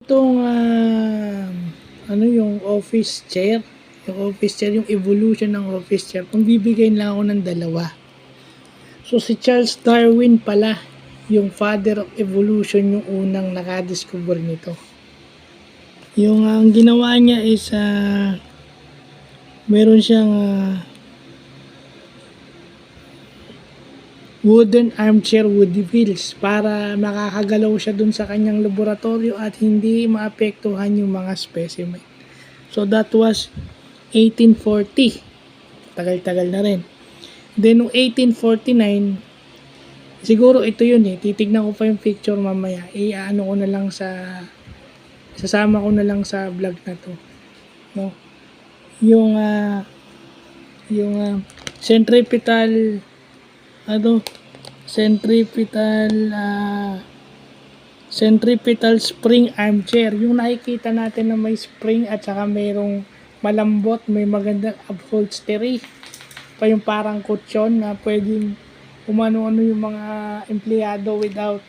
itong ano yung office chair. Yung evolution ng office chair. Kung bibigyan lang ako ng dalawa. So si Charles Darwin pala, yung father of evolution, yung unang nakadiscover nito. Yung ang ginawa niya is meron siyang wooden armchair with wheels para makakagalaw siya dun sa kanyang laboratorio at hindi maapektuhan yung mga specimen. So that was 1840. Tagal-tagal na rin. Then noong 1849, siguro ito yun titignan ko pa yung picture mamaya. Ano ko na lang sasama ko na lang sa vlog na to. No? Yung centripetal centripetal spring armchair. Yung nakikita natin na may spring at saka mayroong malambot, may magandang upholstery. Pa yung parang kutsyon na pwedeng umano-ano yung mga empleyado without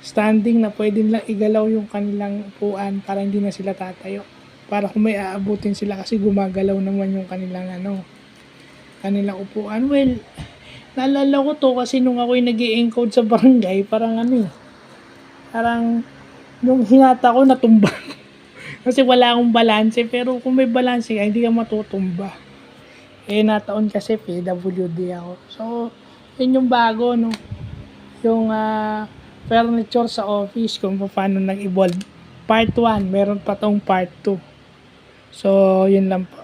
standing, na pwedeng lang igalaw yung kanilang upuan para hindi na sila tatayo. Para kung may aabutin sila kasi gumagalaw naman yung kanilang upuan. Well, naalala ko to kasi nung ako'y nag-i-encode sa barangay, parang yung hinata ko natumba. Kasi wala akong balanse, pero kung may balanse ka, hindi ka matutumba. Nataon kasi PWD ako. So, yun yung bago, no? Yung furniture sa office, kung paano nag-evolve. Part 1, meron pa tong part 2. So, yun lang po.